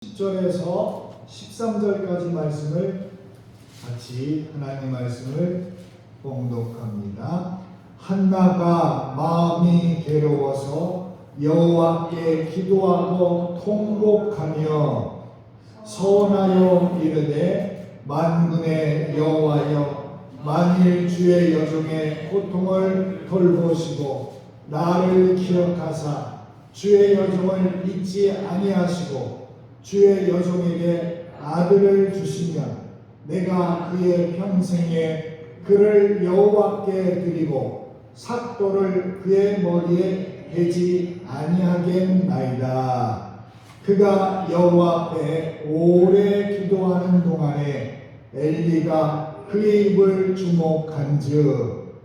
10절에서 13절까지 말씀을 같이 하나님의 말씀을 봉독합니다. 한나가 마음이 괴로워서 여호와께 기도하고 통곡하며 서원하여 이르되 만군의 여호와여, 만일 주의 여종의 고통을 돌보시고 나를 기억하사 주의 여종을 잊지 아니하시고 주의 여종에게 아들을 주시면 내가 그의 평생에 그를 여호와께 드리고 삭도를 그의 머리에 대지 아니하겠나이다. 그가 여호와 앞에 오래 기도하는 동안에 엘리가 그의 입을 주목한즉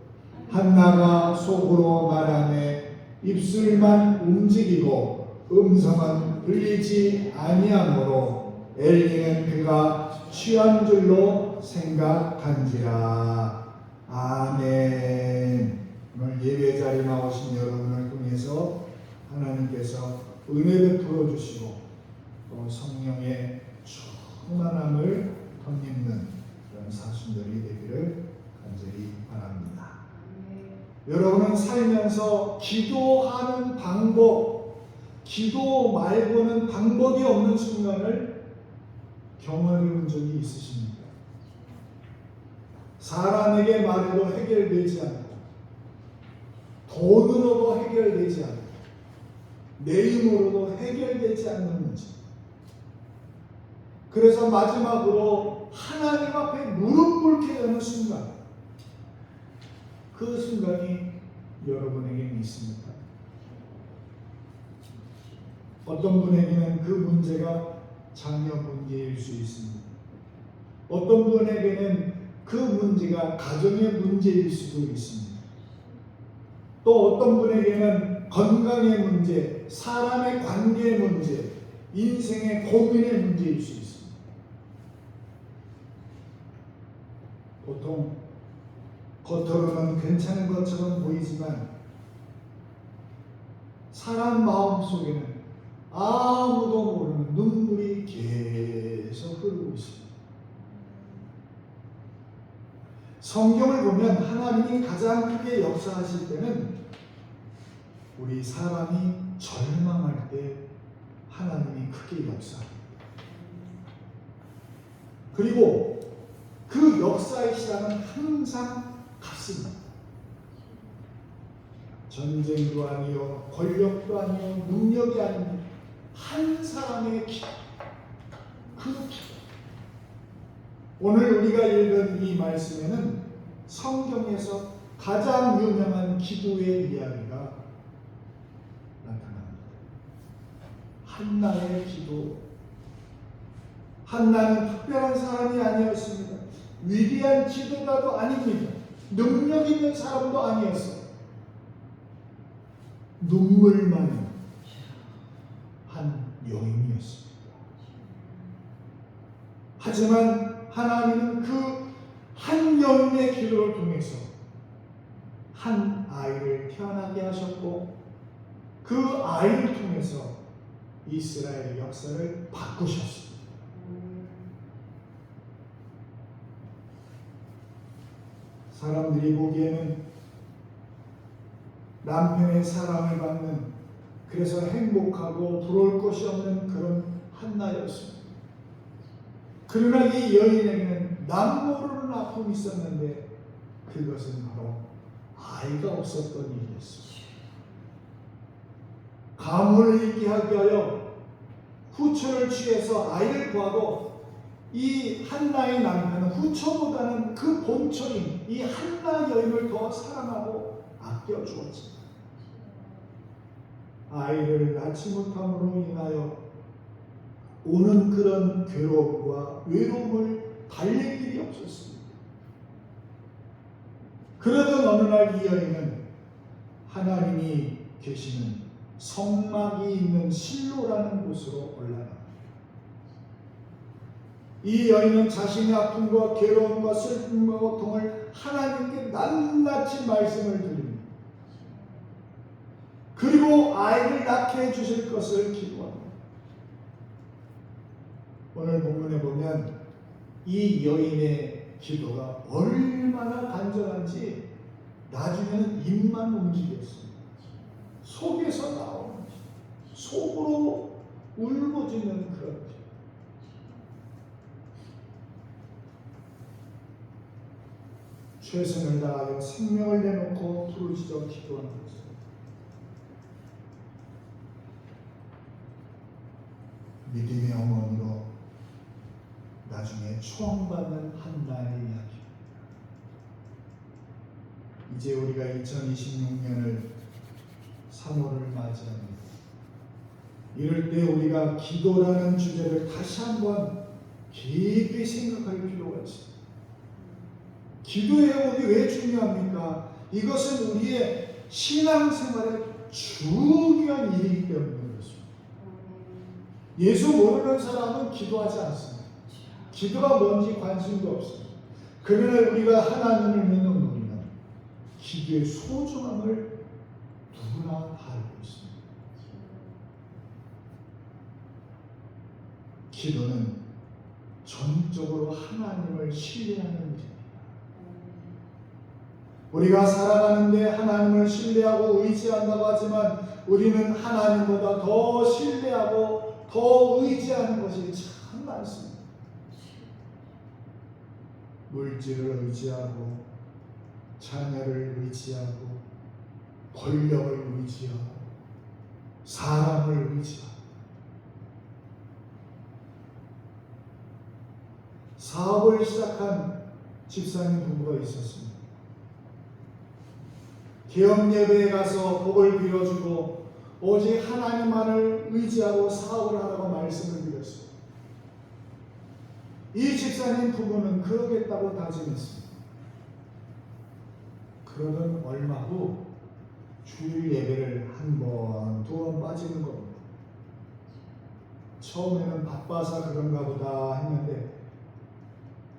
한나가 속으로 말하매 입술만 움직이고 음성은 들리지 아니하므로 엘리는 그가 취한 줄로 생각한지라. 아멘. 오늘 예배 자리에 나오신 여러분을 통해서 하나님께서 은혜 베풀어 주시고 또 성령의 충만함을 덧입는 그런 사순절이 되기를 간절히 바랍니다. 여러분은 살면서 기도하는 방법, 기도 말고는 방법이 없는 순간을 경험해 본 적이 있으십니까? 사람에게 말해도 해결되지 않고 돈으로도 해결되지 않고 내 힘으로도 해결되지 않는 문제. 그래서 마지막으로 하나님 앞에 무릎 꿇게 되는 순간, 그 순간이 여러분에게 있습니까? 어떤 분에게는 그 문제가 자녀 문제일 수 있습니다. 어떤 분에게는 그 문제가 가정의 문제일 수도 있습니다. 또 어떤 분에게는 건강의 문제, 사람의 관계의 문제, 인생의 고민의 문제일 수 있습니다. 보통 겉으로는 괜찮은 것처럼 보이지만 사람 마음 속에는 아무도 모르는 눈물이 계속 흐르고 있습니다. 성경을 보면 하나님이 가장 크게 역사하실 때는 우리 사람이 절망할 때 하나님이 크게 역사합니다. 그리고 그 역사의 시작은 항상 같습니다. 전쟁도 아니요, 권력도 아니요, 능력이 아니요, 한 사람의 기도, 그 기도. 오늘 우리가 읽은 이 말씀에는 성경에서 가장 유명한 기도의 이야기가 나타납니다. 한나의 기도. 한나는 특별한 사람이 아니었습니다. 위대한 지도자도 아닙니다. 능력 있는 사람도 아니었어요. 눈물 많은 한 여인이었습니다. 하지만 하나님은 그 한 여인의 기도를 통해서 한 아이를 태어나게 하셨고 그 아이를 통해서 이스라엘의 역사를 바꾸셨습니다. 사람들이 보기에는 남편의 사랑을 받는, 그래서 행복하고 부러울 것이 없는 그런 한나였습니다. 그러나 이 여인에게는 남모르는 아픔이 있었는데 그것은 바로 아이가 없었던 일이었습니다. 가문을 잃게 하기 위하여 후처를 취해서 아이를 구하고 이 한나의 남편은 후처보다는 그 본처인 이 한나 여인을 더 사랑하고 아껴주었습니다. 아이를 낳지 못함으로 인하여 오는 그런 괴로움과 외로움을 달랠 길이 없었습니다. 그러던 어느 날 이 여인은 하나님이 계시는 성막이 있는 실로라는 곳으로 올라갑니다. 이 여인은 자신의 아픔과 괴로움과 슬픔과 고통을 하나님께 낱낱이 말씀을 드립니다. 그리고 아이를 낳게 해주실 것을 기도합니다. 오늘 본문에 보면 이 여인의 기도가 얼마나 간절한지 나중에는 입만 움직였어요. 속에서 나오는 속으로 울부짖는 그런 기도. 최선을 다하여 생명을 내놓고 부르짖어 기도하는 것입니다. 믿음의 어머니로 나중에 초원받는 한나의 이야기입니다. 이제 우리가 2026년을 3월을 맞이합니다. 이럴 때 우리가 기도라는 주제를 다시 한번 깊이 생각할 필요가 있습니다. 기도의 우리 왜 중요합니까? 이것은 우리의 신앙생활의 중요한 일이기 때문에 그렇습니다. 예수 모르는 사람은 기도하지 않습니다. 기도가 뭔지 관심도 없습니다. 그러나 우리가 하나님을 믿는 우리는 기도의 소중함을 누구나 다 알고 있습니다. 기도는 전적으로 하나님을 신뢰하는 일입니다. 우리가 살아가는데 하나님을 신뢰하고 의지한다고 하지만 우리는 하나님보다 더 신뢰하고 더 의지하는 것이 참 많습니다. 물질을 의지하고 자녀를 의지하고 권력을 의지하고 사람을 의지하고 사업을 시작한 집사님 부부가 있었습니다. 개업 예배에 가서 복을 빌어주고 오직 하나님만을 의지하고 사업을 하라고 말씀을 드렸습니다. 이 집사님 부부는 그러겠다고 다짐했습니다. 그러던 얼마 후 주일 예배를 한 번, 두 번 빠지는 겁니다. 처음에는 바빠서 그런가 보다 했는데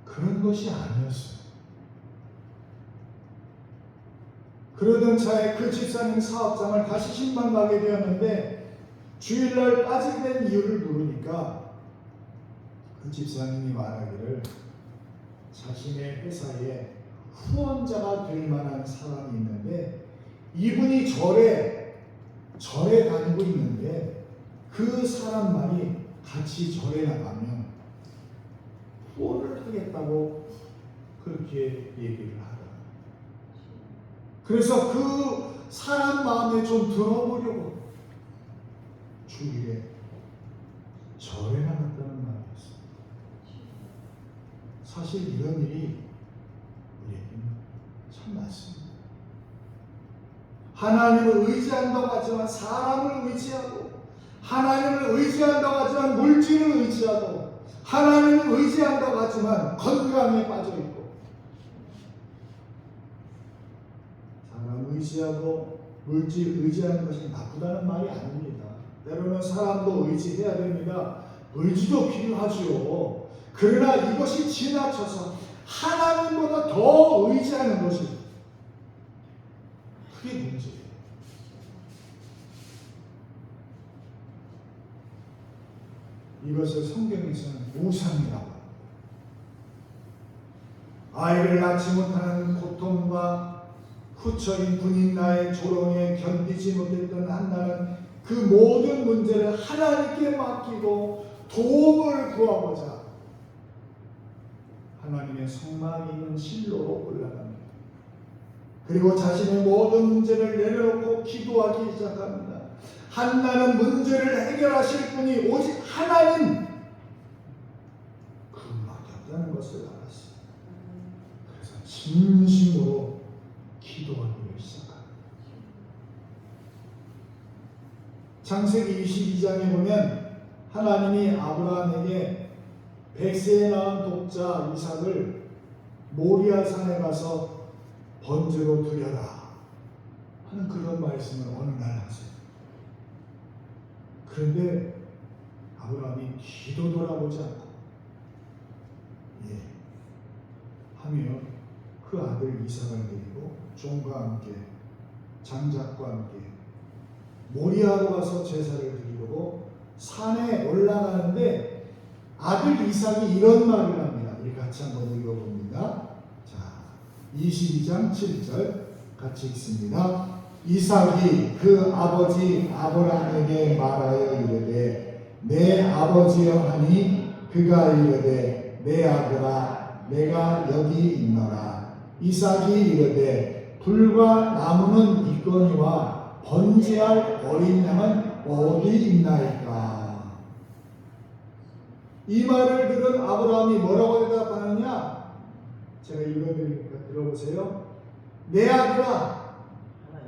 그런 것이 아니었어요. 그러던 차에 그 집사님 사업장을 다시 신방가게 되었는데 주일날 빠지게 된 이유를 물으니까 그 집사님이 말하기를 자신의 회사에 후원자가 될 만한 사람이 있는데 이분이 절에 다니고 있는데 그 사람만이 같이 절에 나가면 후원을 하겠다고 그렇게 얘기를 하더라고요. 그래서 그 사람 마음에 좀 들어보려고 주일에 절에 나갔다는 말이었어요. 사실 이런 일이 우리에게는 참 많습니다. 하나님을 의지한다고 하지만 사람을 의지하고 하나님을 의지한다고 하지만 물질을 의지하고 하나님을 의지한다고 하지만 건강에 빠져있고 사람 의지하고 물질 의지하는 것이 나쁘다는 말이 아닙니다. 때로는 사람도 의지해야 됩니다. 의지도 필요하죠. 그러나 이것이 지나쳐서 하나님보다 더 의지하는 것이 그게 문제예요. 이것을 성경에서는 우상이라고 합니다. 아이를 낳지 못하는 고통과 후처인 분인 나의 조롱에 견디지 못했던 한나는 그 모든 문제를 하나님께 맡기고 도움을 구하고자 하나님의 성막이 있는 실로로 올라갑니다. 그리고 자신의 모든 문제를 내려놓고 기도하기 시작합니다. 한나는 문제를 해결하실 분이 오직 하나님 그분밖에 없다는 것을 알았어요. 그래서 진심으로 기도하기를 시작합니다. 창세기 22장에 보면 하나님이 아브라함에게 100세에 낳은 독자 이삭을 모리아 산에 가서 번제로 드려라 하는 그런 말씀을 어느 날 하세요. 그런데 아브라함이 뒤도 돌아보지 않고 하며 그 아들 이삭을 데리고 종과 함께 장작과 함께 모리아로 가서 제사를 드리려고 산에 올라가는데 아들 이삭이 이런 말을 합니다. 우리 같이 한번 읽어봅니다. 자, 22장 7절 같이 읽습니다. 이삭이 그 아버지 아브라함에게 말하여 이르되 내 아버지여 하니 그가 이르되 내 아들아 내가 여기 있노라. 이삭이 이르되 불과 나무는 있거니와 번제할 어린 양은 어디 있나이까. 이 말을 들은 아브라함이 뭐라고 대답하느냐? 제가 읽어드리니까 들어보세요. 내 아들아,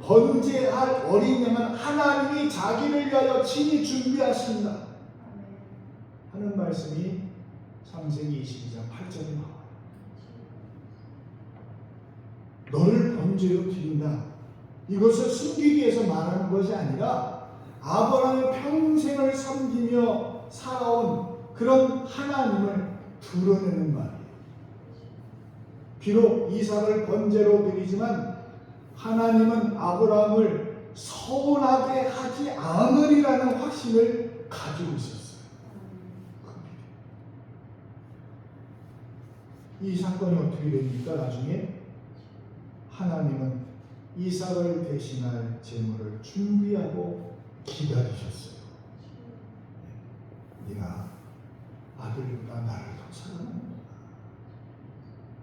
번제할 어린 양은 하나님이 자기를 위하여 친히 준비하신다 하는 말씀이 창세기 22장 8절에 나와요. 너를 번제로 드린다. 이것을 숨기기 위해서 말하는 것이 아니라 아브라함의 평생을 섬기며 살아온 그런 하나님을 드러내는 말이에요. 비록 이삭을 번제로 드리지만 하나님은 아브라함을 서운하게 하지 않으리라는 확신을 가지고 있었어요. 이 사건이 어떻게 됩니까? 나중에 하나님은 이삭을 대신할 제물을 준비하고 기다리셨어요. 네가 아들보다 나를 더 사랑하는구나.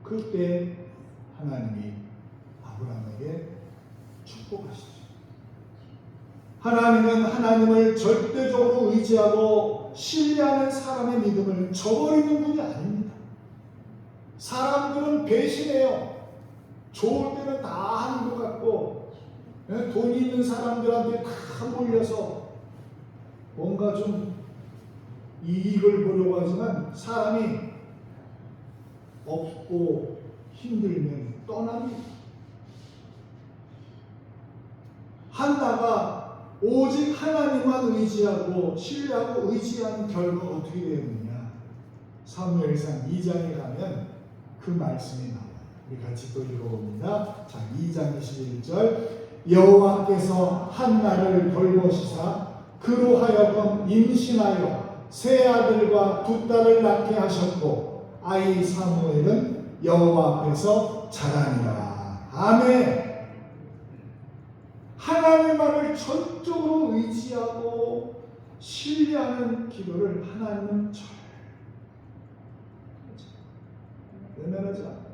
그때 하나님이 아브라함에게 축복하시죠. 하나님은 하나님을 절대적으로 의지하고 신뢰하는 사람의 믿음을 저버리는 분이 아닙니다. 사람들은 배신해요. 좋을 때는 다 하는 것 같고 돈이 있는 사람들한테 다 몰려서 뭔가 좀 이익을 보려고 하지만 사람이 없고 힘들면 떠납니다. 한나가 오직 하나님만 의지하고 신뢰하고 의지하는 결과가 어떻게 되느냐? 사무엘상 2장에 가면 그 말씀이 나와요. 우리 같이 또 읽어봅니다. 자, 2장 21절 여호와께서 한나를 돌보시사 그로 하여금 임신하여 세 아들과 두 딸을 낳게 하셨고 아이 사무엘은 여호와 앞에서 자라니라. 아멘. 하나님만을 전적으로 의지하고 신뢰하는 기도를 하나님은 외면하지 않아요.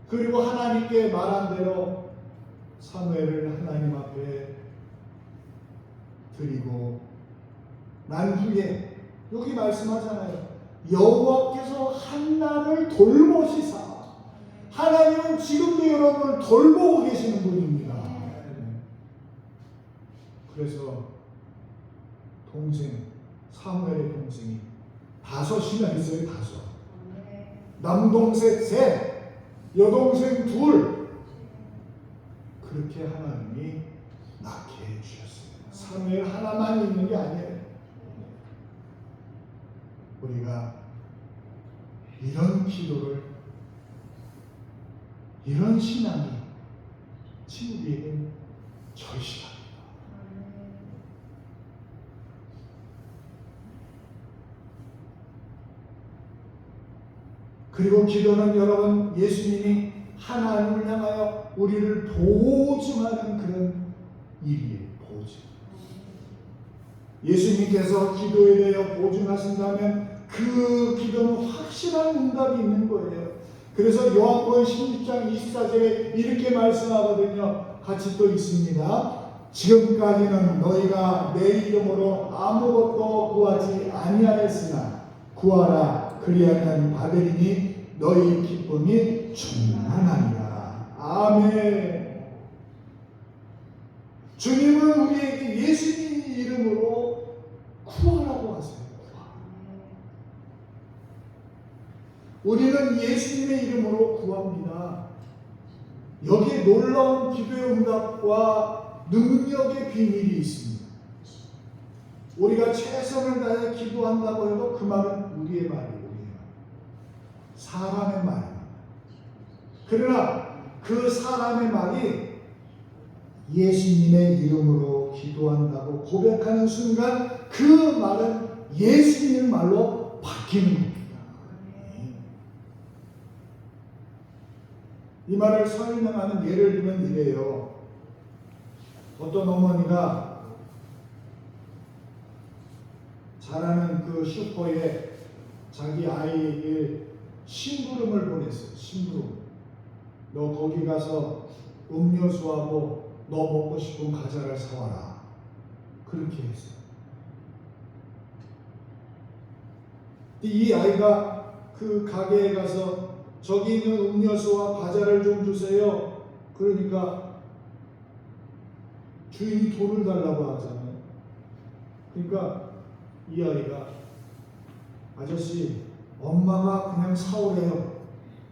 그리고 하나님께 말한 대로 사무엘을 하나님 앞에 드리고 난 후에 여기 말씀하잖아요. 여호와께서 한나를 돌보시사. 하나님은 지금도 여러분을 돌보고 계시는 분입니다. 그래서 동생 사무엘의 동생이 5이나 있어요. 5. 남동생 3, 여동생 2. 그렇게 하나님이 낳게 해주셨어요. 사무엘 하나만 있는 게 아니에요. 우리가 이런 기도를, 이런 신앙이 친구에게는 절실합니다. 그리고 기도는 여러분 예수님이 하나님을 향하여 우리를 보증하는 그런 일이에요. 보증. 예수님께서 기도에 대하여 보증하신다면 그 기도는 확실한 응답이 있는 거예요. 그래서 요한복음 16장 24절에 이렇게 말씀하거든요. 같이 또 있습니다. 지금까지는 너희가 내 이름으로 아무것도 구하지 아니하였으나 구하라 그리하면 받으리니 너희 기쁨이 충만하니라. 아멘. 주님은 우리에게 예수님 이름으로 구하라고 하세요. 우리는 예수님의 이름으로 구합니다. 여기에 놀라운 기도의 응답과 능력의 비밀이 있습니다. 우리가 최선을 다해 기도한다고 해도 그 말은 우리의 말이에요. 사람의 말입니다. 그러나 그 사람의 말이 예수님의 이름으로 기도한다고 고백하는 순간 그 말은 예수님의 말로 바뀌는 겁니다. 이 말을 설명하는 예를 들면 이래요. 어떤 어머니가 잘하는 그 슈퍼에 자기 아이의 심부름을 보냈어요. 심부름. 너 거기 가서 음료수하고 너 먹고 싶은 과자를 사와라. 그렇게 했어요. 이 아이가 그 가게에 가서 저기 있는 음료수와 과자를 좀 주세요. 그러니까 주인이 돈을 달라고 하잖아요. 그러니까 이 아이가 아저씨 엄마가 그냥 사오래요.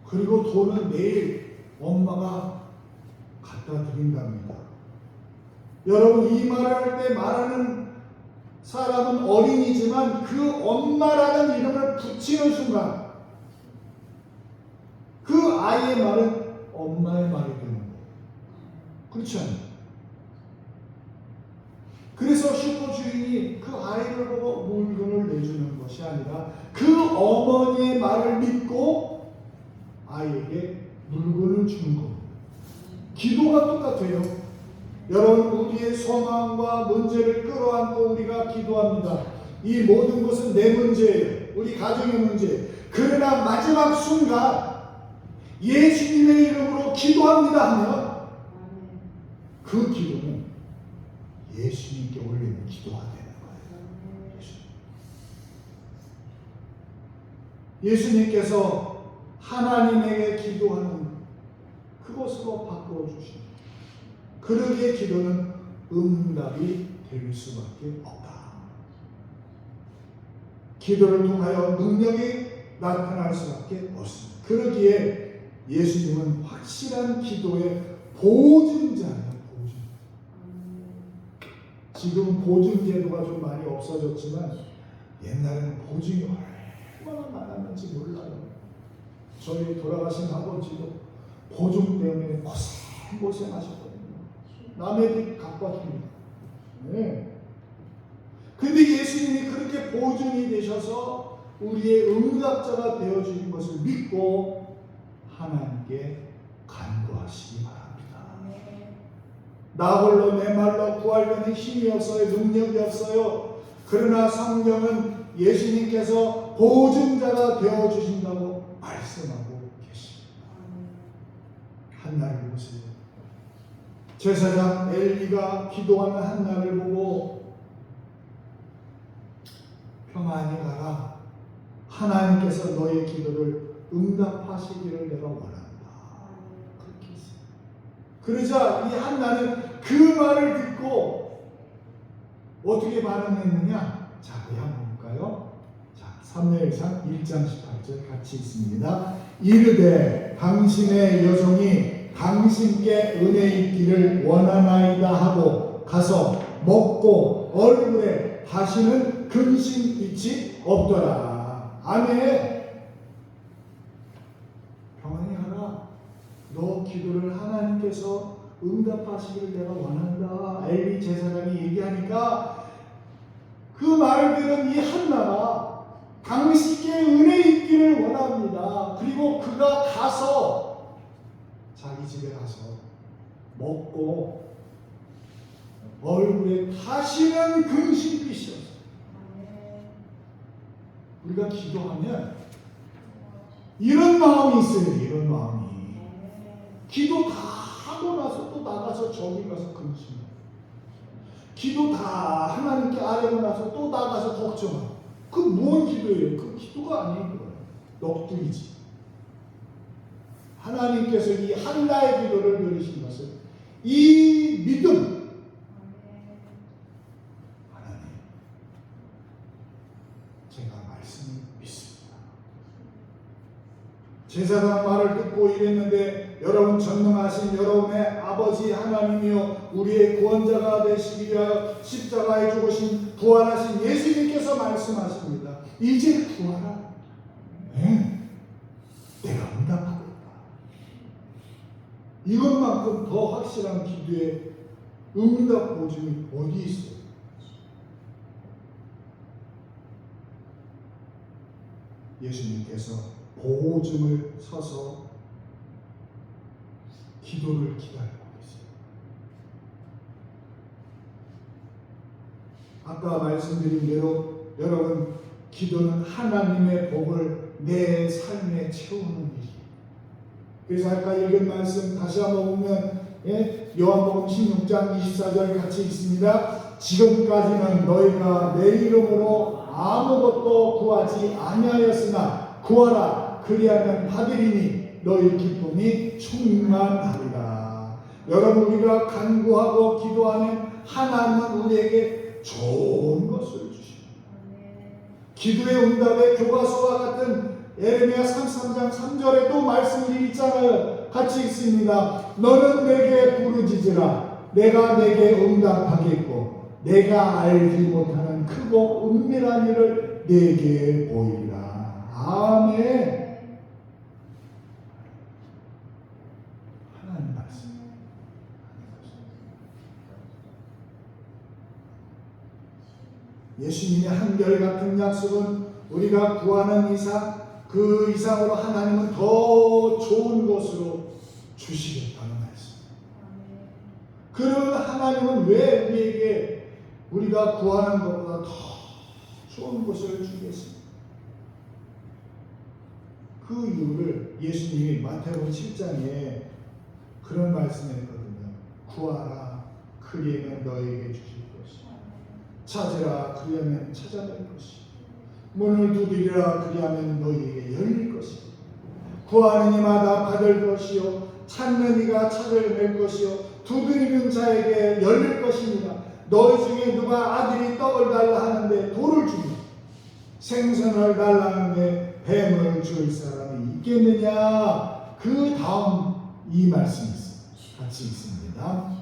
그리고 돈은 내일 엄마가 갖다 드린답니다. 여러분 이 말을 할 때 말하는 사람은 어린이지만 그 엄마라는 이름을 붙이는 순간 그 아이의 말은 엄마의 말이 되는 거예요. 그렇지 않나요? 그래서 슈퍼 주인이 그 아이를 보고 물건을 내주는 것이 아니라 그 어머니의 말을 믿고 아이에게 물건을 주는 겁니다. 기도가 똑같아요. 여러분 우리의 소망과 문제를 끌어안고 우리가 기도합니다. 이 모든 것은 내 문제예요. 우리 가정의 문제. 그러나 마지막 순간 예수님의 이름으로 기도합니다 하면 그 기도는 예수님께 올리는 기도가 되는 거예요. 예수님께서 하나님에게 기도하는 그것으로 바꾸어 주십니다. 그러기에 기도는 응답이 될 수밖에 없다. 기도를 통하여 능력이 나타날 수밖에 없습니다. 그러기에 예수님은 확실한 기도의 보증자예요. 보증. 지금 보증 제도가 좀 많이 없어졌지만 옛날에는 보증이 얼마나 많았는지 몰라요. 저희 돌아가신 아버지도 보증 때문에 고생하셨거든요. 남의 집 갚아줍니다. 네. 근데 예수님이 그렇게 보증이 되셔서 우리의 응답자가 되어주신 것을 믿고 하나님께 간구하시기 바랍니다. 나 홀로 내 말로 구하려는 힘이 없어요. 능력이 없어요. 그러나 성경은 예수님께서 보증자가 되어주신다고 말씀하고 계십니다. 한나를 보세요. 제사장 엘리가 기도하는 한나를 보고 평안히 가라. 하나님께서 너의 기도를 응답하시기를 내가 원한다. 그렇게 했어요. 그러자 이 한나는 그 말을 듣고 어떻게 반응했느냐? 자, 우리 한번 볼까요? 자, 사무엘상 1장 18절 같이 있습니다. 이르되 당신의 여종이 당신께 은혜 있기를 원하나이다 하고 가서 먹고 얼굴에 다시는 근심빛이 없더라. 아멘. 평안히 하라. 너 기도를 하나님께서 응답하시기를 내가 원한다. 엘리 제사장이 얘기하니까 그 말을 들은 이 한나가 당신께 은혜 있기를 원합니다. 그리고 그가 가서 자기 집에 가서 먹고 얼굴에 다시는 근심빛이 없어요. 우리가 기도하면 이런 마음이 있어요. 이런 마음이. 기도 다 하고 나서 또 나가서 저기 가서 근심해요. 기도 다 하나님께 아뢰고 나서 또 나가서 걱정하고. 그 무슨 기도예요? 그 기도가 아닌 거예요. 넋두리지. 하나님께서 이 한나의 기도를 들으신 것은 이 믿음. 하나님, 제가 말씀을 믿습니다. 제사장 말을 듣고 이랬는데 여러분 전능하신 여러분의 아버지 하나님이요 우리의 구원자가 되시기 위하여 십자가에 죽으신 부활하신 예수님께서 말씀하십니다. 이제 구하라. 네. 내가 응답하고 있다. 이것만큼 더 확실한 기도의 응답 보증이 어디 있어요? 예수님께서 보호중을 서서 기도를 기다리고 계세요. 아까 말씀드린 대로 여러분, 기도는 하나님의 복을 내 삶에 채우는 일이에요. 그래서 아까 읽은 말씀 다시 한번 보면 요한복음 16장 24절 같이 있습니다. 지금까지는 너희가 내 이름으로 아무것도 구하지 아니하였으나 구하라, 그리하면 받으리니 너희 기쁨이 충만하리라. 여러분, 우리가 간구하고 기도하면 하나님은 우리에게 좋은 것을 주십니다. 기도의 응답의 교과서와 같은 예레미야 33장 3절에도 말씀이 있잖아요. 같이 있습니다. 너는 내게 부르짖으라. 내가 내게 응답하겠고 내가 알지 못하는 크고 은밀한 일을 내게 보이리라. 아멘. 하나님 말씀. 예수님의 한결같은 약속은 우리가 구하는 이상 그 이상으로 하나님은 더 좋은 것으로 주시겠다는 말씀. 그런 하나님은 왜 우리에게 우리가 구하는 것보다 더 좋은 것을 주겠습니까? 그 이유를 예수님이 마태복음 7장에 그런 말씀했거든요. 구하라, 그리하면 너에게 주실 것이요. 찾으라, 그리하면 찾아낼 것이요. 문을 두드리라, 그리하면 너희에게 열릴 것이요. 구하는 이마다 받을 것이요, 찾는 이가 찾아낼 것이요, 두드리는 자에게 열릴 것입니다. 너희 중에 누가 아들이 떡을 달라 하는데 돌을 주며 생선을 달라 하는데 뱀을 줄 사람이 있겠느냐. 그 다음 이 말씀이 같이 있습니다.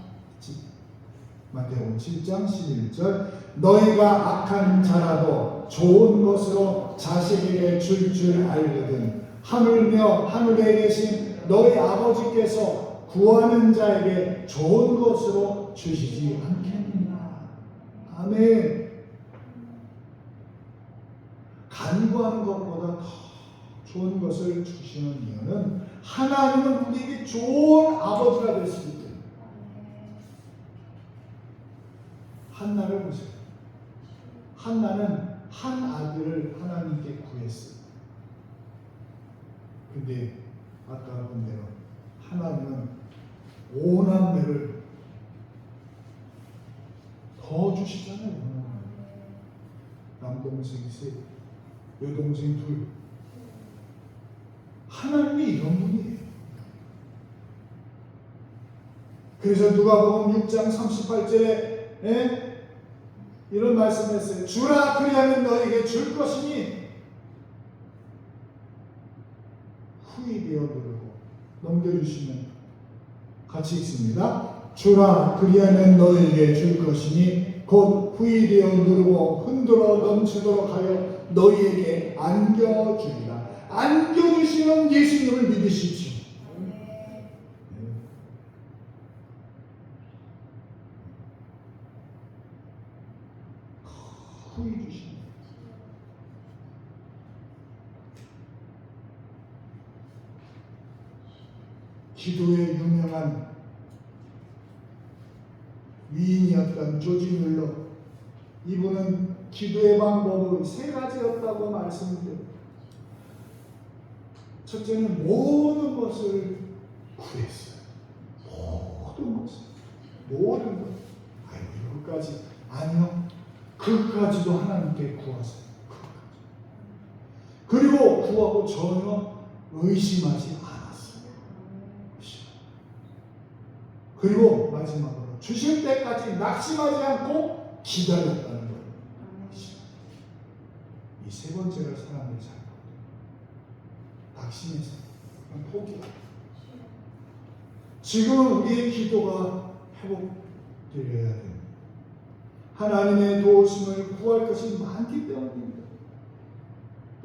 마태복음 7장 11절 너희가 악한 자라도 좋은 것으로 자식에게 줄 알거든 하물며 하늘에 계신 너희 아버지께서 구하는 자에게 좋은 것으로 주시지 않겠느냐. 아멘. 간구하는 것보다 더 좋은 것을 주시는 이유는 하나님은 우리에게 좋은 아버지가 될 수 있다. 한나를 보세요. 한나는 한 아들을 하나님께 구했어요. 근데 아까 본 대로 하나님은 오남매를 더 주시잖아요. 남동생 셋, 여동생 둘. 하나님이 이런 분이에요. 그래서 누가복음 6장 38절에 이런 말씀했어요. 주라, 그리하면 너에게 줄 것이니 후이 되어 누르고 넘겨주시면 같이 있습니다. 주라, 그리하면 너에게 줄 것이니 곧 후이 되어 누르고 흔들어 넘치도록 하여 너희에게 안겨주리라. 안겨주시는 예수님을 믿으십시오. 후이 주십니다. 기도의 유명한 위인이었던 조지 뮬러, 이분은 기도의 방법이 세 가지였다고 말씀드려요. 첫째는 모든 것을 구했어요. 모든 것. 아이고, 이것까지 아니요. 그것까지도 하나님께 구하세요. 그리고 구하고 전혀 의심하지 않았어요. 그리고 마지막으로 주실 때까지 낙심하지 않고 기다렸다는 거예요. 이 세 번째를 사람들이 잘 낙심해서 포기하고. 지금 우리의 기도가 회복되어야 됩니다. 하나님의 도우심을 구할 것이 많기 때문입니다.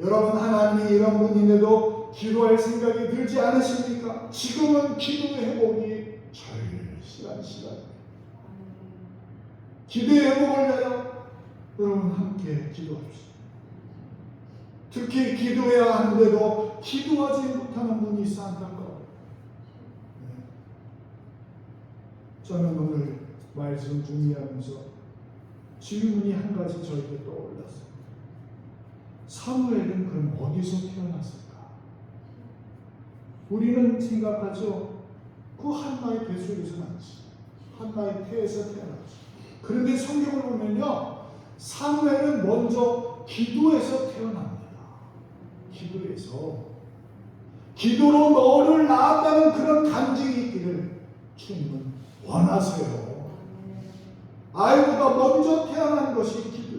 여러분, 하나님이 이런 분인데도 기도할 생각이 들지 않으십니까? 지금은 기도의 회복이 절실한 시간입니다. 기도의 회복을 위하여 여러분 함께 기도합시다. 특히 기도해야 하는데도 기도하지 못하는 분이 있어 안타까워요. 저는 오늘 말씀 준비하면서 질문이 한 가지 저에게 떠올랐어요. 사무엘은 그럼 어디서 태어났을까? 우리는 생각하죠. 그 한나의 뱃속에서 났지. 한나의 태에서 태어났지. 그런데 성경을 보면요, 사무엘은 먼저 기도에서 태어납니다. 기도에서. 기도로 너를 낳았다는 그런 간증이 있기를 주님은 원하세요. 아이보다 먼저 태어난 것이 기도,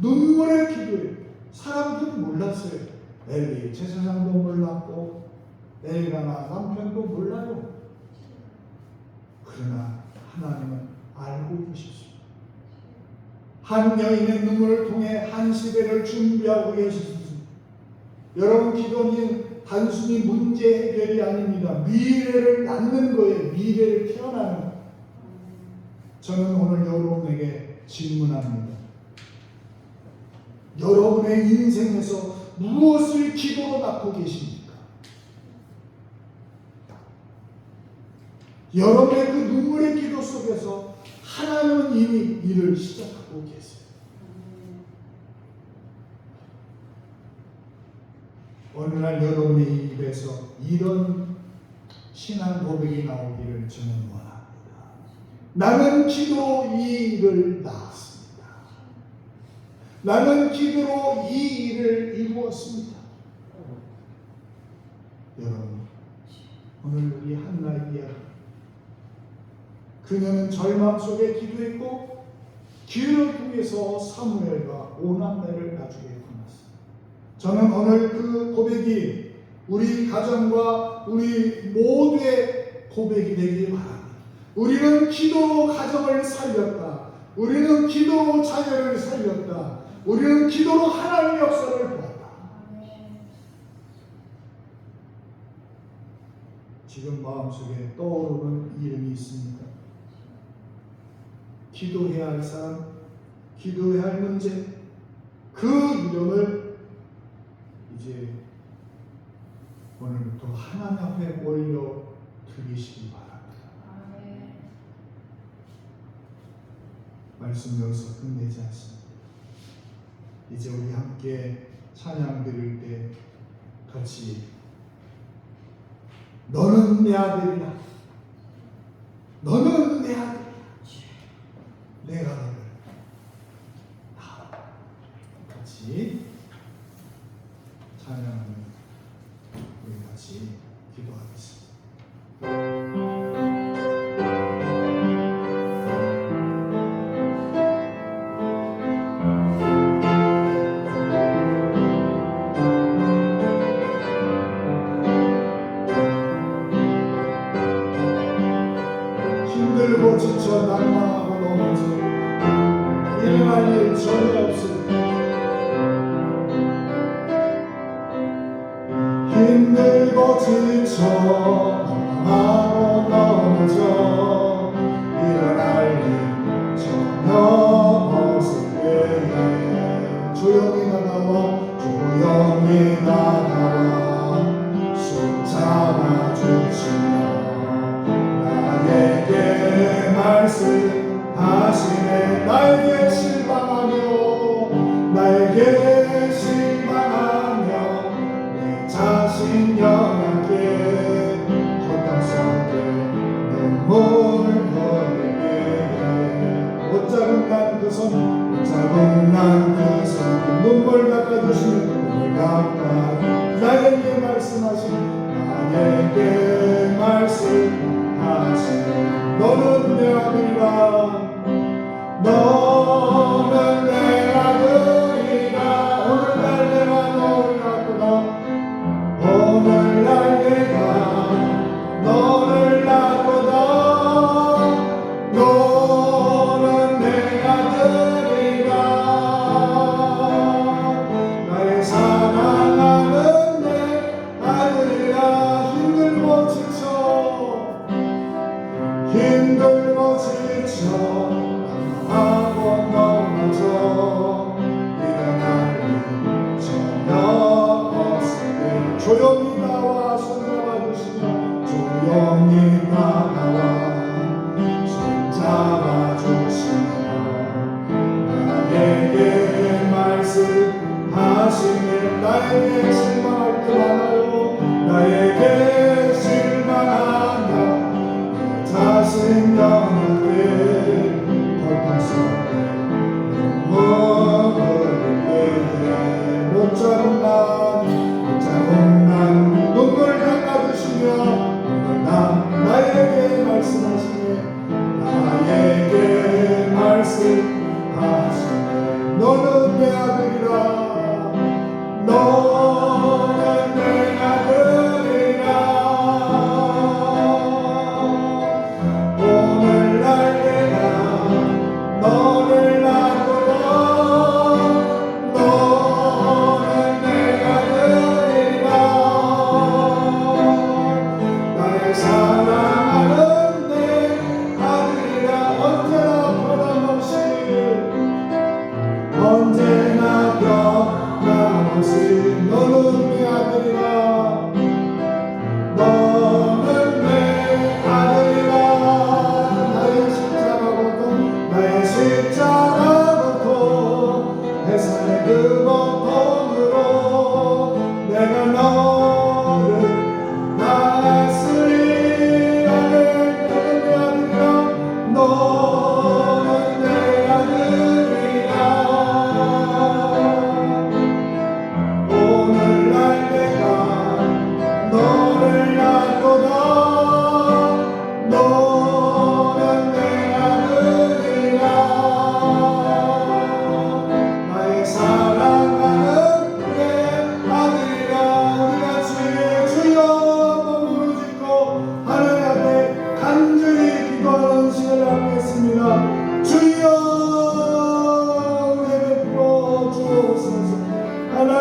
눈물의 기도예요. 사람들은 몰랐어요. 엘리 제사장도 몰랐고 엘가나 남편도 몰라요. 그러나 하나님은 알고 계셨습니다. 한 여인의 눈물을 통해 한 시대를 준비하고 계셨습니다. 여러분, 기도는 단순히 문제 해결이 아닙니다. 미래를 낳는 거예요. 미래를 태어나는 거예요. 저는 오늘 여러분에게 질문합니다. 여러분의 인생에서 무엇을 기도로 낳고 계십니까? 여러분의 그 눈물의 기도 속에서 하나님은 이미 일을 시작하고 계세요. 어느 날 여러분의 입에서 이런 신앙 고백이 나오기를 저는 원합니다. 나는 기도로 이 일을 낳았습니다. 나는 기도로 이 일을 이루었습니다. 여러분, 오늘 우리 한나의 이야기, 그녀는 절망 속에 기도했고 기도를 통해서 사무엘과 오남매를 나중에 만났습니다. 저는 오늘 그 고백이 우리 가정과 우리 모두의 고백이 되길 바랍니다. 우리는 기도로 가정을 살렸다. 우리는 기도로 자녀를 살렸다. 우리는 기도로 하나님의 역사를 보았다. 지금 마음속에 떠오르는 이름이 있습니까? 기도해야 할 사람, 기도해야 할 문제, 그 이름을 이제 오늘부터 하나님 앞에 올려 드리시기 바랍니다. 말씀 여기서 끝내지 않습니다. 이제 우리 함께 찬양 드릴 때 같이 너는 내 아들이라, 너는 내 아들이라, 내가 너를 같이 찬양하는 우리 같이 기도하겠습니다. 힘들고 지쳐 낭망하고 넘어져 일어날 일 전혀 없습니다. 힘들고 지쳐 낭망하고 넘어져 일어날 일 전혀 없을 때에 조용히 나가와 손 잡아주시며 나에게 말씀하시네. 나에게 실망하며 내 자신 영하게 고통스럽게 눈물 흘리게 옷자국 난 그 손, 옷자국 난 그 손, 눈물 닦아주시는 눈물 닦아 나에게 말씀하시네. 나에게 말씀하시네. 너는 내 아들이라, 너는 내 아들이라. 오늘날 내가 너를 낳았구나. 오늘날 내가 너를 낳았구나. 너는 내 아들이라. 나의 사랑하는 내 아들이라. 조용히 나와 손잡아주시며 조용히 다가와 손잡아주시며 나에게 말씀하시네. 나에게 실망할 때 많아요. 나에게 실망한다. 자신 영원하게 고통스럽게 눈물을 못자국 난 눈물 닦아주시며 나에게 말씀하시네. 나에게 말씀하시네. 너는 내 아들이라. 너는 내 아들이라. 오늘날 내가 너를 낳고 너는 내 아들이라. 나의 사랑하는 내 아들이라. 언제나 변함없이 너는 내 아들이라. 너는 내 아들이라. 나의 십자가 고통 해산의 그 고통으로 내가 너를 낳았으리. 너는 내 아들이라. 너는 내 아들이라. 오늘날 내가 너를 낳고다. 너는 내 아들이라. 나의 사랑하는 내 아들이라. 우리 같이 주여 몸을 짓고 하나님 앞에 간절히 기도하는 시간을 갖겠습니다. 주여 우리에게 부어주옵소서. 하나님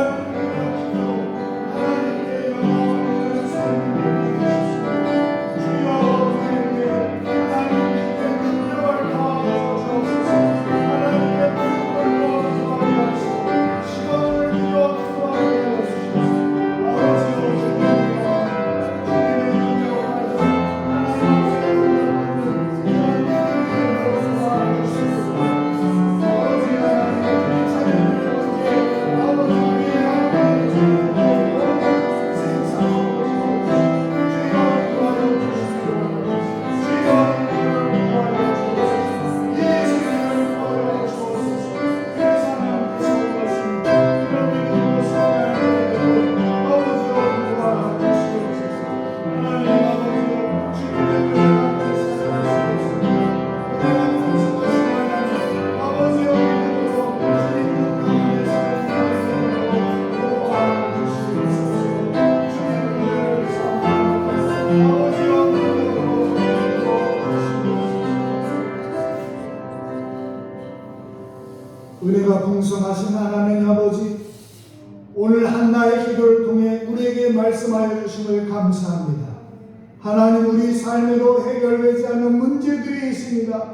은혜가 풍성하신 하나님 아버지, 오늘 한나의 기도를 통해 우리에게 말씀하여 주심을 감사합니다. 하나님, 우리 삶에도 해결되지 않는 문제들이 있습니다.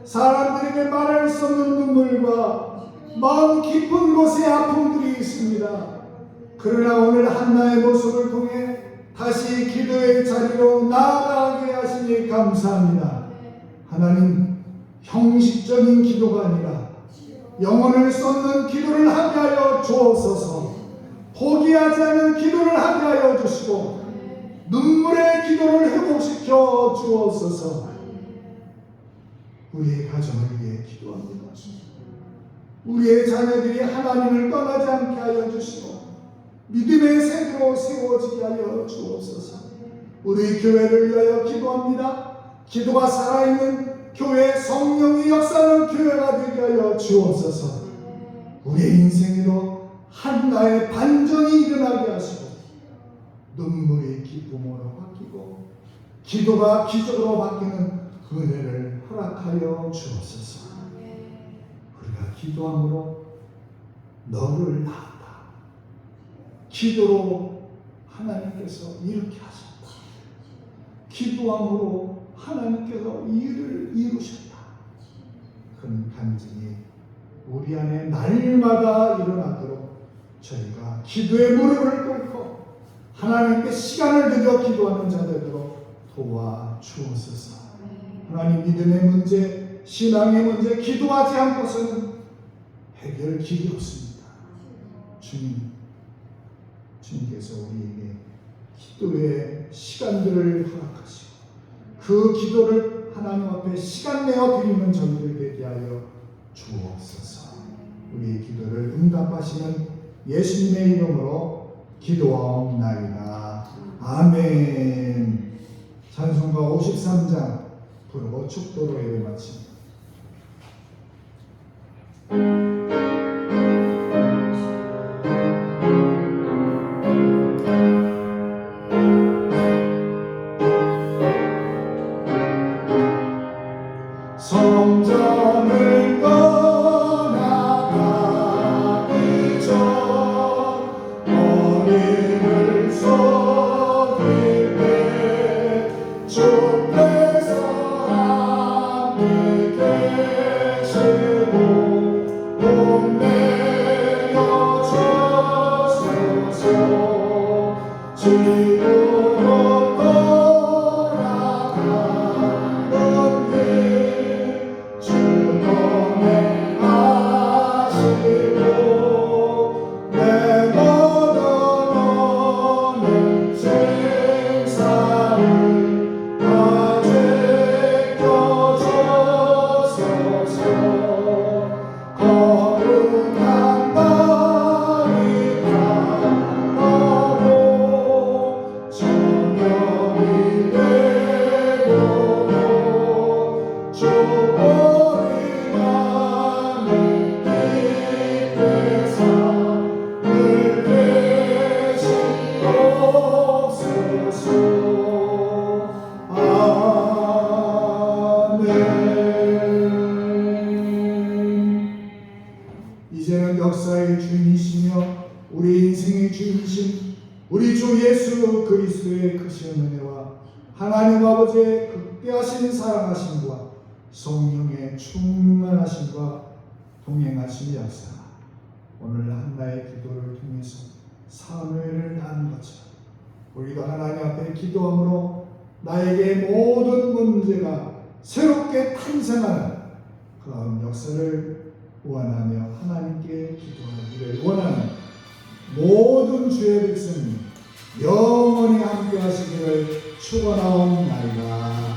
사람들에게 말할 수 없는 눈물과 마음 깊은 곳에 아픔들이 있습니다. 그러나 오늘 한나의 모습을 통해 다시 기도의 자리로 나아가게 하시니 감사합니다. 하나님, 형식적인 기도가 아니라 영혼을 쏟는 기도를 하게 하여 주옵소서. 포기하지 않는 기도를 하게 하여 주시고 눈물의 기도를 회복시켜 주옵소서. 우리의 가정을 위해 기도합니다. 우리의 자녀들이 하나님을 떠나지 않게 하여 주시고 믿음의 세대로 세워지게 하여 주옵소서. 우리 교회를 위하여 기도합니다. 기도가 살아있는 교회, 성령의 역사는 교회가 되게 하여 주옵소서. 우리의 인생에도 한나의 반전이 일어나게 하시고 눈물이 기쁨으로 바뀌고 기도가 기적으로 바뀌는 은혜를 허락하여 주옵소서. 우리가 기도함으로 너를 낳았다. 기도로 하나님께서 이렇게 하셨다. 기도함으로 하나님께서 일을 이루셨다. 그런 간증이 우리 안에 날마다 일어나도록 저희가 기도의 무릎을 꿇고 하나님께 시간을 들여 기도하는 자들로 도와주옵소서. 하나님, 믿음의 문제, 신앙의 문제, 기도하지 않고서는 해결 길이 없습니다. 주님께서 우리에게 기도의 시간들을 허락하시고 그 기도를 하나님 앞에 시간 내어 드리는 저희들 되게 하여 주옵소서. 우리의 기도를 응답하시는 예수님의 이름으로 기도하옵나이다. 아멘. 찬송가 53장 부르고 축도로 예배 마칩니다. 성전을 떠나가기 전 어린을 속일 때 주께서 함께 계시고 봄내려 주소서. 지구로 돌아가는 길 이제는 역사의 주인이시며 우리 인생의 주인이신 우리 주 예수 그리스도의 크신 은혜와 하나님 아버지의 극대하신 사랑하심과 성령의 충만하심과 동행하심이 역사 오늘 한나의 기도를 통해서 사무엘을 낳은 것처럼 우리도 하나님 앞에 기도함으로 나에게 모든 문제가 새롭게 탄생하는 그런 역사를 원하며 하나님께 기도하기를 원하는 모든 주의 백성님 영원히 함께 하시기를 축원하옵나이다.